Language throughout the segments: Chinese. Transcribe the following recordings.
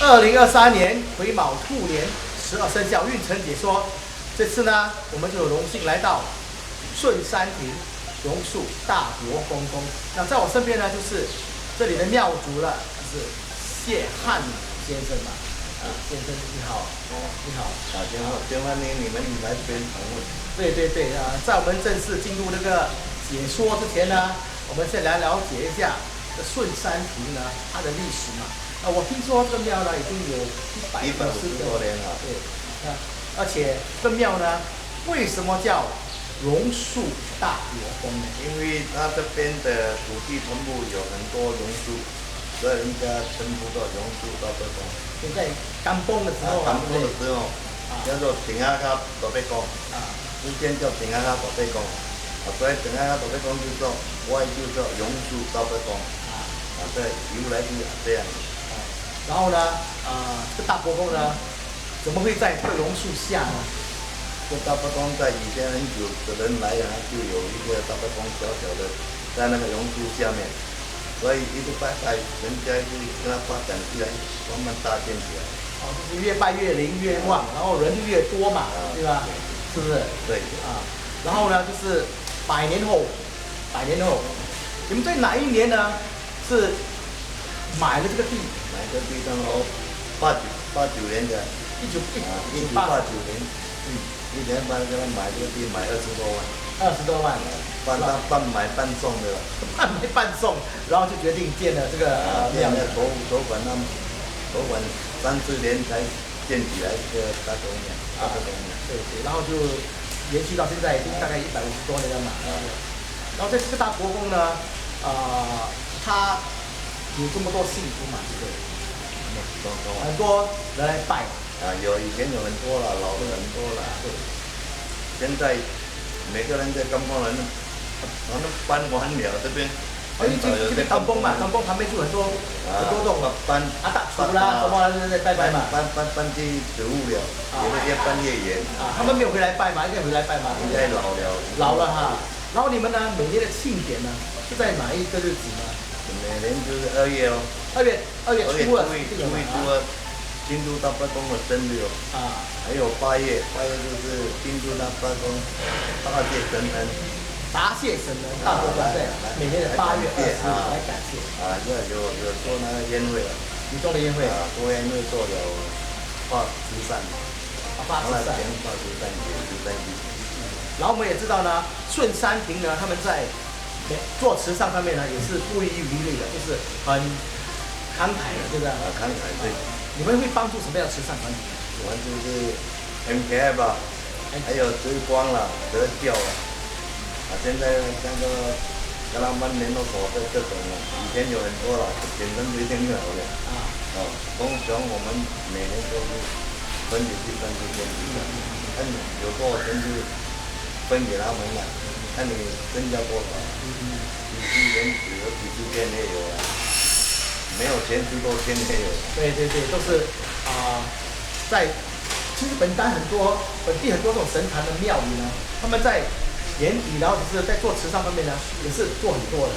2023年癸卯兔年12生肖运程解说。这次呢，我们就有荣幸来到顺山亭榕树大伯公公。那在我身边呢，就是这里的庙主了，是谢汉先生嘛。先生你好，你好。先欢迎你们来这边访问。对在我们正式进入这个解说之前呢，我们先来了解一下这顺山亭呢它的历史嘛。我听说这个庙呢已经有150多年了。对，而且这个庙呢，为什么叫榕树大伯公呢？因为它这边的土地全部有很多榕树，所以人家称呼叫榕树大伯公。现在刚崩的时候刚崩的时候，叫做顶阿卡大伯公。之前叫顶阿卡大伯公，所以顶阿卡大伯公就叫外就叫榕树大伯公。对，由来就是这样。然后呢，这个大伯公呢，怎么会在这个榕树下呢？这大伯公在以前很久的人来啊，就有一个大伯公小小的在那个榕树下面，所以一直拜拜，人家就跟他发展起来，慢慢搭建起来。就是越拜越灵越旺，然后人就越多嘛，对吧？是不是？对。然后呢，就是100年后，你们在哪一年呢？是买了这个地？买个地，然后89年的，1989年，一年半给他买这个地，买20多万。20多万。半买半送的。半买半送，然后就决定建了这个庙。头管30年才建起来这个大伯庙。对，然后就延续到现在，已经大概150多年了嘛。然后在这个大伯公呢，他有这么多信徒嘛，对不对？很多人来拜。以前有很多了，老的很多了。对。现在每个人在刚工人，好像搬完了这边。这边刚崩嘛，刚崩旁边就很多栋搬大厨啦，什么在拜嘛。搬去植物了，有的越搬越远。他们没有回来拜嘛，应该回来拜嘛。应该老了哈。然后你们呢，每年的庆典呢，是在哪一个日子呢？每年就是2月哦。2月初二，庆祝大伯公的生日哦。还有8月就是庆祝大伯公答谢神恩。答谢神恩，大伯公对，每年的8月20日来感谢。有做那个宴会了。你做了宴会？做宴会做了发慈善。发慈善。发慈善节。然后我们也知道呢，顺山亭呢，他们在做慈善方面呢，也是不遗余力的，就是很慷慨的，对不对？慷慨对。你们会帮助什么样的慈善团体？我们就是 MKF 吧，还有追光了、得教了。现在那个格拉曼联络所的这种了，以前有很多了，简称推荐就好了。通常我们每年都是分给第三支捐，看有多少钱就分给他们了，看你增加多少。一年有几十天也有了，没有钱10多天也有。对，都是其实本地很多这种神坛的庙宇呢，他们在年底，然后只是在做慈善方面呢，也是做很多的。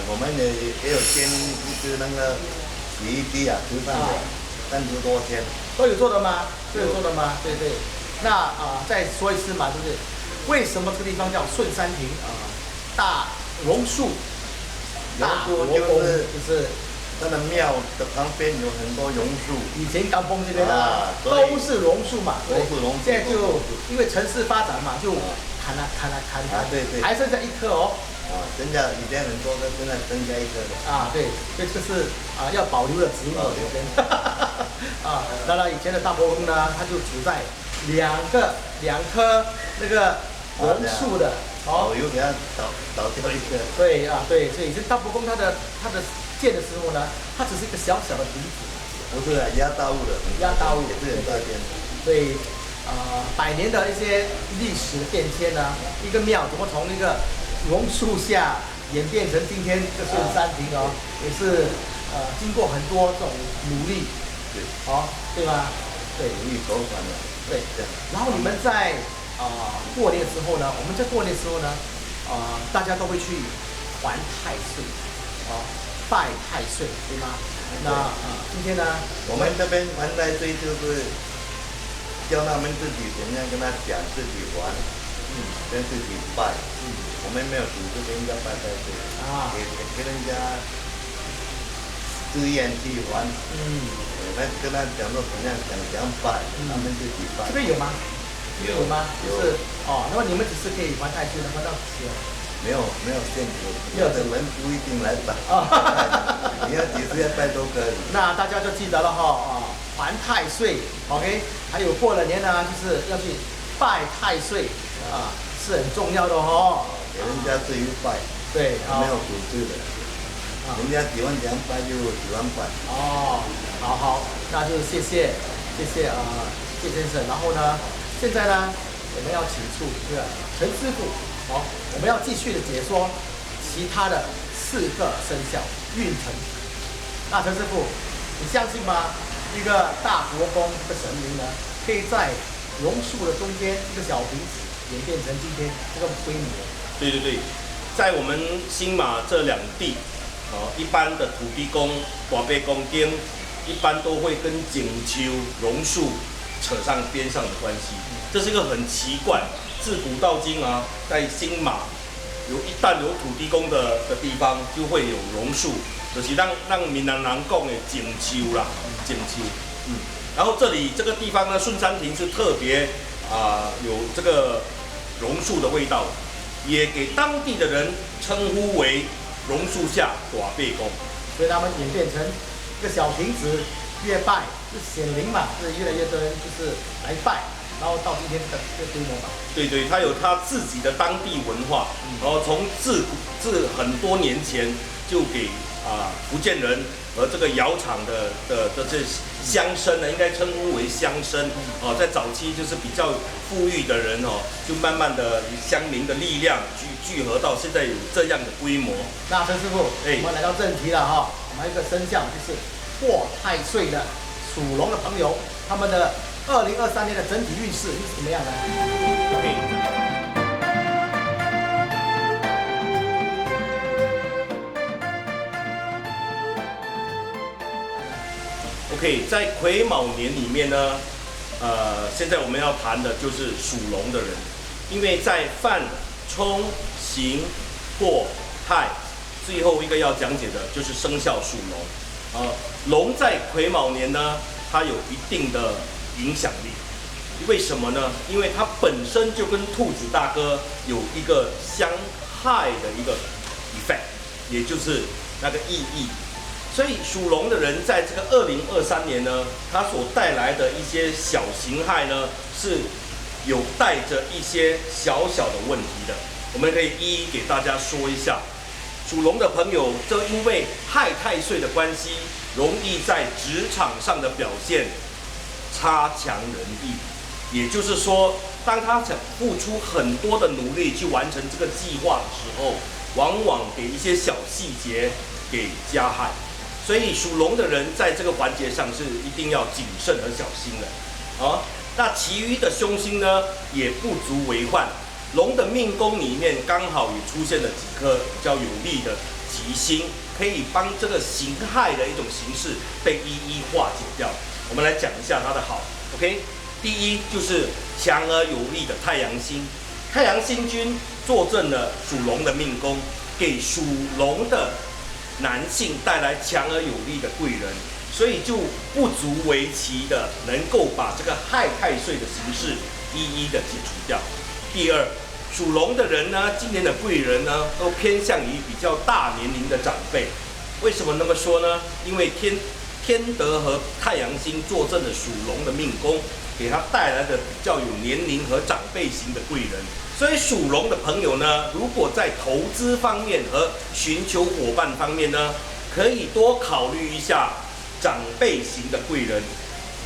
我们也有捐一支那个洗衣机慈善的，30多天。都有做的吗？对。那再说一次嘛，就是为什么这个地方叫顺山亭大榕树大伯公，就是它的庙的旁边有很多榕树。以前刚崩这边都是榕树嘛，都是榕树。现在就因为城市发展嘛，就砍，对，还剩下1棵哦。增加以前很多的，现在增加1棵的。对，所以这是要保留的植物这边。当然以前的大伯公呢，他就处在2棵那个榕树的。有给他倒掉1棵。对，所以以前大伯公他的建的时候呢，它只是一个小小的亭子。不是压大物的。压大物也是很大间。所以100年的一些历史变迁呢，一个庙怎么从那个榕树下演变成今天这顺山亭也是经过很多这种努力。对。对吗？对。努力走反了。对。然后你们在过年的时候呢，我们在过年的时候呢，大家都会去还太岁，拜太岁，对吗？那今天呢，我们这边还太岁就是叫他们自己怎样跟他讲，自己还，跟自己拜。我们没有组织给人家拜太岁，给人家自愿去还。来跟他讲说怎样讲拜，他们自己拜。这边有吗？有吗？就是那么你们只是可以还太岁的，还到几岁？没有限制，有的人不一定来拜。你要几岁拜都可以。那大家就记得了还太岁 ，OK。还有过了年呢，就是要去拜太岁是很重要的给人家自由拜。对，没有组织的。人家喜欢怎样拜就喜欢拜。好，那就谢谢谢先生。然后呢，现在呢，我们要请出这个陈师傅，我们要继续的解说其他的4个生肖运程。那陈师傅，你相信吗？一个大国公的神明呢，可以在榕树的中间一个小瓶子演变成今天这个规模。对，在我们新马这2地，一般的土地公、大伯公经，一般都会跟景丘、榕树扯上边上的关系。这是一个很奇怪，自古到今在新马一旦有土地公的地方，就会有榕树，就是让闽南人讲的景丘啦，景丘。然后这个地方呢，顺山亭是特别有这个榕树的味道，也给当地的人称呼为榕树下大伯公，所以他们演变成一个小瓶子，越拜就显灵嘛，是越来越多人就是来拜，然后到今天这个规模吧。对，他有他自己的当地文化，然后从自很多年前就给福建人和这个窑厂的这乡绅呢，应该称呼为乡绅在早期就是比较富裕的人就慢慢的以乡民的力量聚合到现在有这样的规模。那陈师傅，我们来到正题了我们一个生肖就是过太岁的属龙的朋友，他们的2023年的整体运势是怎么样的？OK， 在癸卯年里面呢，现在我们要谈的就是属龙的人，因为在犯、冲、刑、过、亥，最后一个要讲解的就是生肖属龙。龙在癸卯年呢，它有一定的影响力。为什么呢？因为它本身就跟兔子大哥有一个相害的一个 effect， 也就是那个意义。所以属龙的人在这个2023年呢，它所带来的一些小刑害呢，是有带着一些小小的问题的。我们可以一一给大家说一下。属龙的朋友，这因为害太岁的关系，容易在职场上的表现差强人意。也就是说，当他想付出很多的努力去完成这个计划的时候，往往给一些小细节给加害。所以属龙的人在这个环节上是一定要谨慎和小心的那其余的凶星呢，也不足为患。龙的命宫里面刚好也出现了几颗比较有利的吉星，可以帮这个刑害的一种形式被一一化解掉。我们来讲一下它的好 ，OK？ 第一就是强而有力的太阳星，太阳星君坐镇了属龙的命宫，给属龙的男性带来强而有力的贵人，所以就不足为奇的能够把这个害太岁的形式一一的解除掉。第二，属龙的人呢，今年的贵人呢，都偏向于比较大年龄的长辈。为什么那么说呢？因为天德和太阳星坐镇的属龙的命宫，给他带来的比较有年龄和长辈型的贵人。所以属龙的朋友呢，如果在投资方面和寻求伙伴方面呢，可以多考虑一下长辈型的贵人。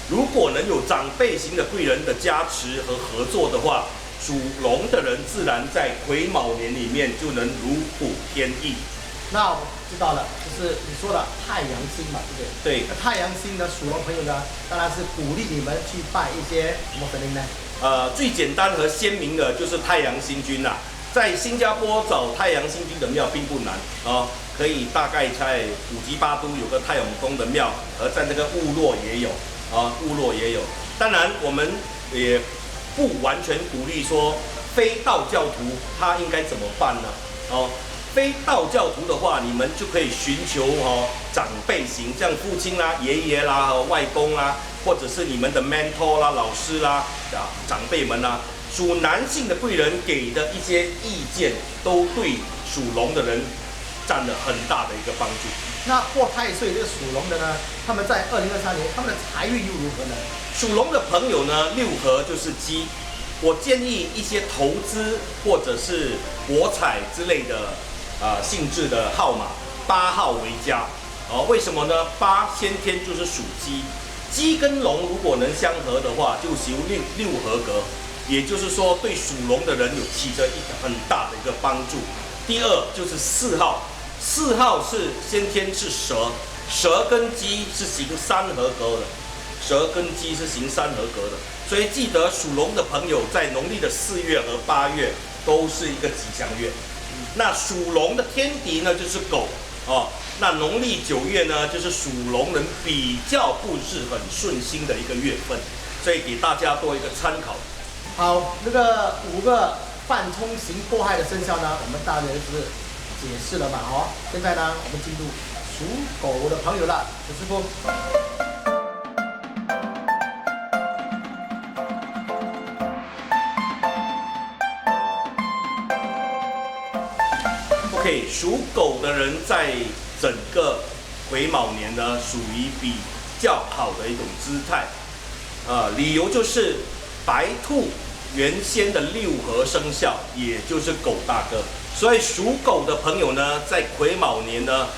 如果能有长辈型的贵人的加持和合作的话，属龙的人自然在癸卯年里面就能如虎添翼。那我知道了，就是你说的太阳星嘛，对不对？对。那太阳星的属龙朋友呢，当然是鼓励你们去拜一些什么神灵呢？最简单和鲜明的就是太阳星君啦。在新加坡找太阳星君的庙并不难哦，可以大概在五级八都有个太阳宫的庙，而在这个雾落也有啊，雾落也有。当然，我们也不完全鼓励说非道教徒他应该怎么办呢？哦，非道教徒的话，你们就可以寻求长辈型，像父亲啦、爷爷啦、外公啦，或者是你们的 mentor 啦、老师啦、长辈们啦。属男性的贵人给的一些意见，都对属龙的人占了很大的一个帮助。那过太岁这个属龙的呢，他们在2023年他们的财运又如何呢？属龙的朋友呢，6合就是鸡。我建议一些投资或者是博彩之类的性质的号码，8号为佳。为什么呢？8先天就是属鸡，鸡跟龙如果能相合的话，就行6合格。也就是说，对属龙的人有起着一个很大的一个帮助。第二就是4号，4号是先天是蛇，蛇跟鸡是行3合格的，蛇跟鸡是行3合格的，所以记得属龙的朋友在农历的4月和8月都是一个吉祥月。那属龙的天敌呢就是狗哦，那农历9月呢就是属龙人比较不是很顺心的一个月份，所以给大家多一个参考。好，那个5个犯冲刑迫害的生肖呢，我们大约是解释了嘛，现在呢，我们进入属狗的朋友了，陈师傅。OK， 属狗的人在整个癸卯年呢，属于比较好的一种姿态。理由就是白兔原先的6合生肖，也就是狗大哥，所以属狗的朋友呢，在癸卯年呢，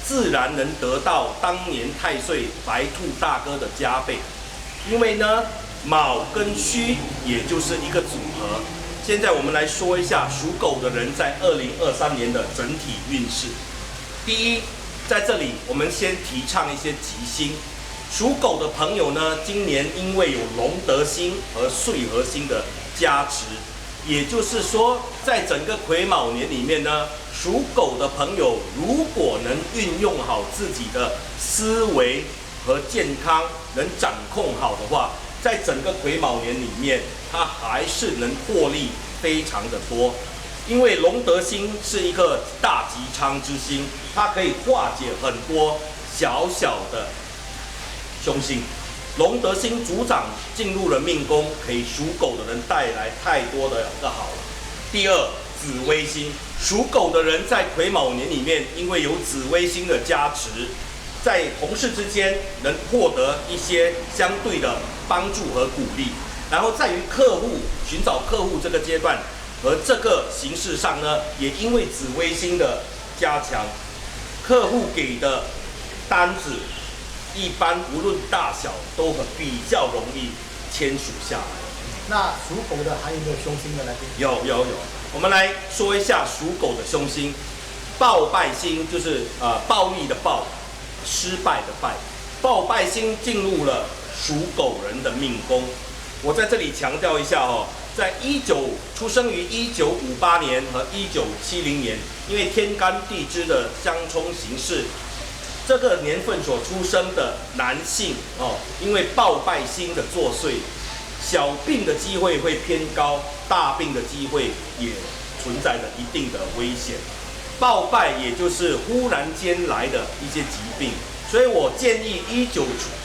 自然能得到当年太岁白兔大哥的加倍，因为呢，卯跟戌也就是一个组合。现在我们来说一下属狗的人在2023年的整体运势。第一，在这里我们先提倡一些吉星。属狗的朋友呢，今年因为有龙德星和岁合星的加持，也就是说，在整个癸卯年里面呢，属狗的朋友如果能运用好自己的思维和健康，能掌控好的话，在整个癸卯年里面，他还是能获利非常的多。因为龙德星是一个大吉昌之星，它可以化解很多小小的凶星。龙德星主掌进入了命宫，给属狗的人带来太多的好了。第二，紫微星，属狗的人在癸卯年里面，因为有紫微星的加持，在同事之间能获得一些相对的帮助和鼓励。然后在于客户寻找客户这个阶段和这个形式上呢，也因为紫微星的加强，客户给的单子一般无论大小都比较容易签署下来。那属狗的还有没有凶星的呢？有，我们来说一下属狗的凶星。暴败星就是暴力的暴，失败的败。暴败星进入了属狗人的命宫。我在这里强调一下在出生于1958年和1970年，因为天干地支的相冲形势，这个年份所出生的男性因为暴败星的作祟，小病的机会会偏高，大病的机会也存在着一定的危险。暴败也就是忽然间来的一些疾病，所以我建议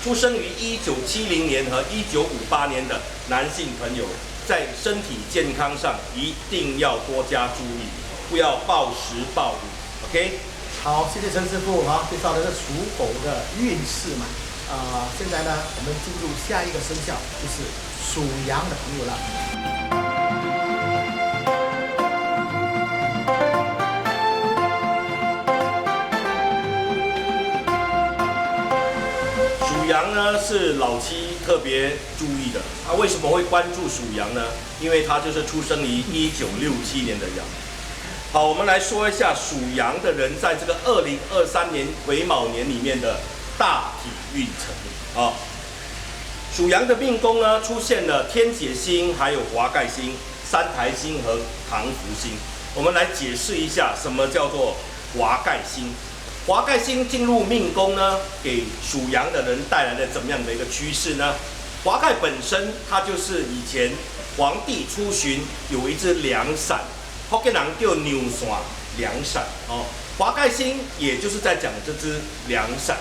出生于1970年和1958年的男性朋友，在身体健康上一定要多加注意，不要暴食暴饮。OK。好，谢谢陈师傅介绍的是属狗的运势嘛。现在呢，我们进入下一个生肖，就是属羊的朋友了。属羊呢是老七特别注意的，为什么会关注属羊呢？因为他就是出生于1967年的羊。好，我们来说一下属羊的人在这个2023年癸卯年里面的大体运程属羊的命宫呢出现了天解星、还有华盖星、三台星和唐福星。我们来解释一下什么叫做华盖星。华盖星进入命宫呢，给属羊的人带来了怎么样的一个趋势呢？华盖本身它就是以前皇帝出巡有一只良伞，福建人叫牛伞良伞哦。华盖星也就是在讲这只良伞。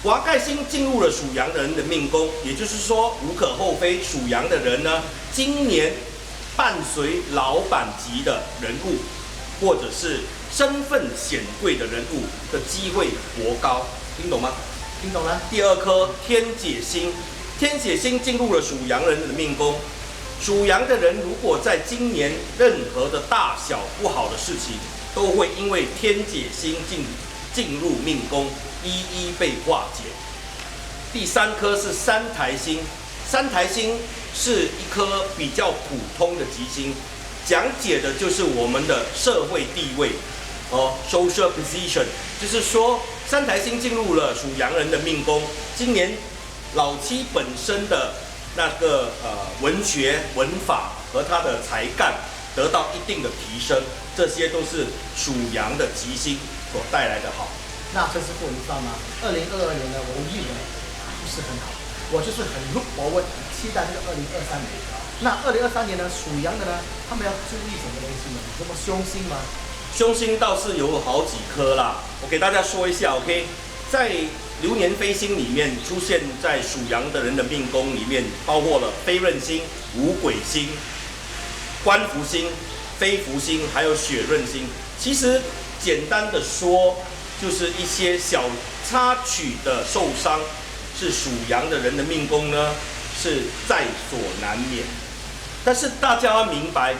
华盖星进入了属羊的人的命宫，也就是说无可厚非，属羊的人呢，今年伴随老板级的人物，或者是身份显贵的人物的机会颇高，听懂吗？听懂了。第二颗天解星，天解星进入了属羊人的命宫，属羊的人如果在今年任何的大小不好的事情，都会因为天解星进入命宫，一一被化解。第三颗是三台星，三台星是一颗比较普通的吉星，讲解的就是我们的社会地位social position， 就是说三台星进入了属羊人的命宫，今年老七本身的那个文学文法和他的才干得到一定的提升，这些都是属羊的吉星所带来的好。那陈师傅，你知道吗？2022年呢，我的运呢不是很好，我就是很期待这个2023年。那2023年呢，属羊的呢，他们要注意什么东西呢？什么凶星吗？凶星倒是有好几颗啦，我给大家说一下 ，OK， 在流年飞星里面出现在属羊的人的命宫里面，包括了飞刃星、五鬼星、官福星、飞福星，还有血刃星。其实简单的说，就是一些小插曲的受伤，是属羊的人的命宫呢，是在所难免。但是大家要明白，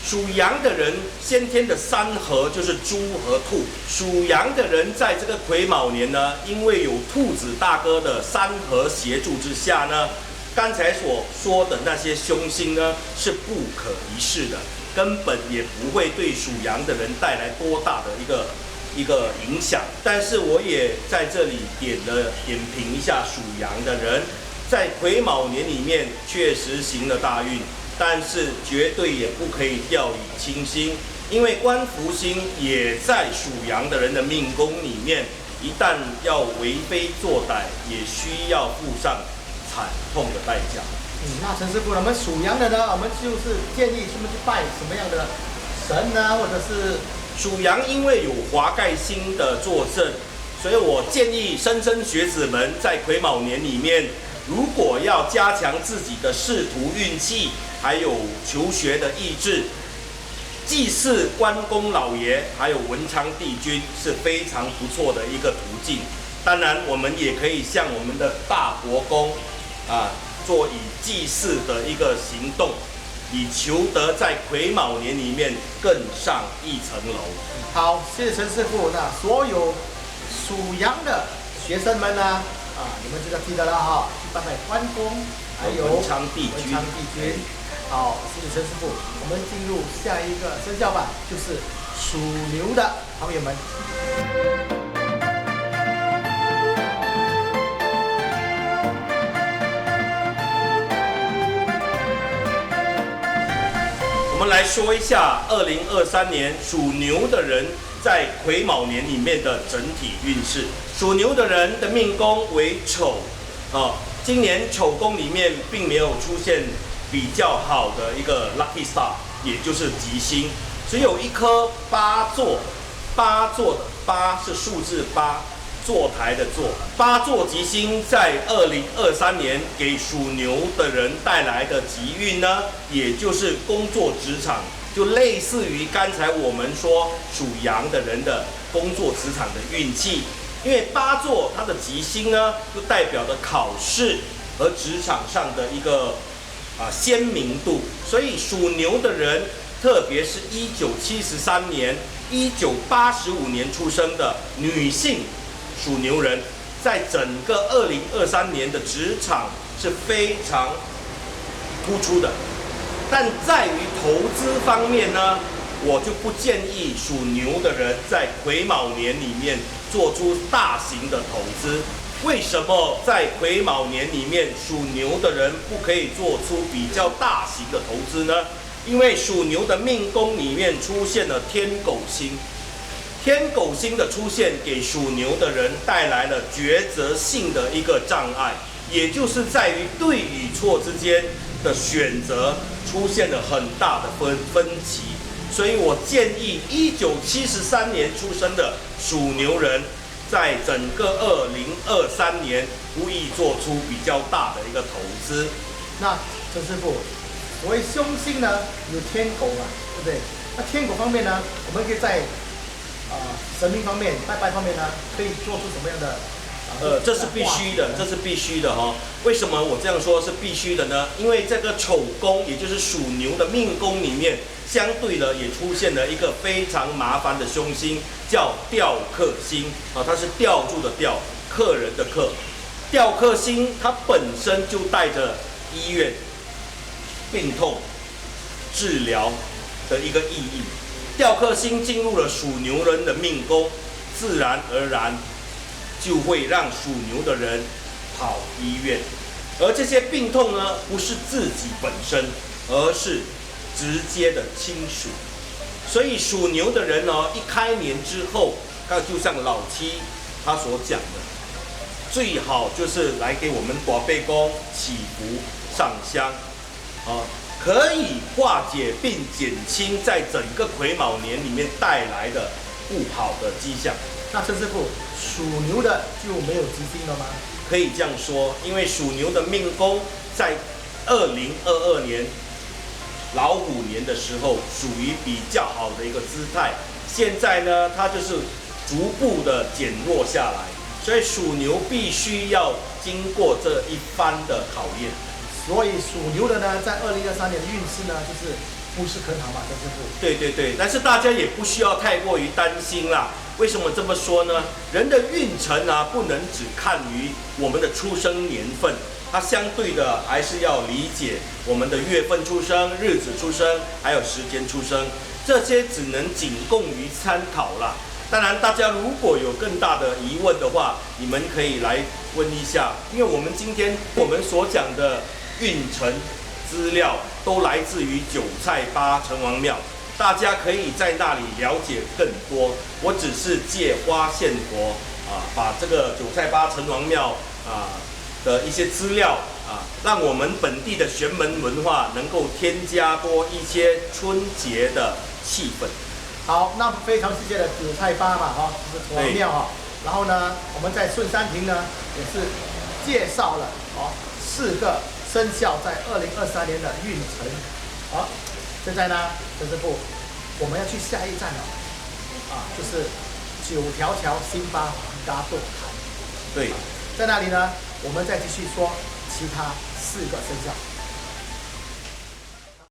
属羊的人先天的三合就是猪和兔。属羊的人在这个癸卯年呢，因为有兔子大哥的三合协助之下呢，刚才所说的那些凶星呢是不可一世的，根本也不会对属羊的人带来多大的一个影响。但是我也在这里点评一下属羊的人，在癸卯年里面确实行了大运，但是绝对也不可以掉以轻心，因为官福星也在属羊的人的命宫里面，一旦要为非作歹，也需要付上惨痛的代价。那陈师傅，我们属羊的呢，我们就是建议他们去拜什么样的神呢？或者是属羊因为有华盖星的坐镇，所以我建议莘莘学子们在癸卯年里面，如果要加强自己的仕途运气，还有求学的意志，祭祀关公老爷还有文昌帝君是非常不错的一个途径。当然，我们也可以像我们的大伯公做以祭祀的一个行动，以求得在癸卯年里面更上一层楼。好，谢谢陈师傅。那所有属羊的学生们呢，你们这个记得了哈，去拜拜关公，还有文昌帝君。好，谢谢陈师傅。我们进入下一个生肖吧，就是属牛的朋友们。我们来说一下2023年属牛的人在癸卯年里面的整体运势。属牛的人的命宫为丑，今年丑宫里面并没有出现比较好的一个 lucky star， 也就是吉星，只有一颗八座。八座的八是数字8，坐台的坐。八座吉星在2023年给属牛的人带来的吉运呢，也就是工作职场，就类似于刚才我们说属羊的人的工作职场的运气。因为八座它的吉星呢，就代表着考试和职场上的一个鲜明度，所以属牛的人，特别是1973年、1985年出生的女性属牛人，在整个2023年的职场是非常突出的。但在于投资方面呢，我就不建议属牛的人在癸卯年里面做出大型的投资。为什么在癸卯年里面属牛的人不可以做出比较大型的投资呢？因为属牛的命宫里面出现了天狗星，天狗星的出现给属牛的人带来了抉择性的一个障碍，也就是在于对与错之间的选择出现了很大的分歧。所以我建议1973年出生的属牛人，在整个2023年不宜做出比较大的一个投资。那陈师傅，所谓凶星呢，有天狗嘛，对不对？那天狗方面呢，我们可以在神明方面、拜拜方面呢，可以做出什么样的？这是必须的，这是必须的哈。为什么我这样说是必须的呢？因为这个丑宫，也就是属牛的命宫里面，相对的也出现了一个非常麻烦的凶星，叫吊客星啊，它是吊住的吊，客人的客。吊客星它本身就带着医院、病痛、治疗的一个意义。吊客星进入了属牛人的命宫，自然而然就会让属牛的人跑医院，而这些病痛呢，不是自己本身，而是直接的亲属。所以属牛的人呢，一开年之后，就像老七他所讲的，最好就是来给我们大伯公祈福上香，可以化解并减轻在整个癸卯年里面带来的不好的迹象。那陈师傅，属牛的就没有吉星了吗？可以这样说，因为属牛的命宫在2022年老虎年的时候，属于比较好的一个姿态。现在呢，它就是逐步的减弱下来，所以属牛必须要经过这一番的考验。所以属牛的呢，在2023年的运势呢，就是不是很好嘛，陈师傅。对对对，但是大家也不需要太过于担心啦。为什么这么说呢？人的运程啊，不能只看于我们的出生年份，它相对的还是要理解我们的月份出生、日子出生，还有时间出生，这些只能仅供于参考啦。当然，大家如果有更大的疑问的话，你们可以来问一下，因为我们今天我们所讲的运程资料都来自于九菜八城隍庙。大家可以在那里了解更多。我只是借花献佛把这个九菜八城隍庙的一些资料让我们本地的玄门文化能够添加多一些春节的气氛。好，那非常世界的九菜八嘛就是城隍庙然后呢，我们在顺山亭呢也是介绍了4个生肖在2023年的运程。好，现在呢，陈师傅，我们要去下一站了，就是9条桥新巴嘎豆台。对，在那里呢，我们再继续说其他4个生肖。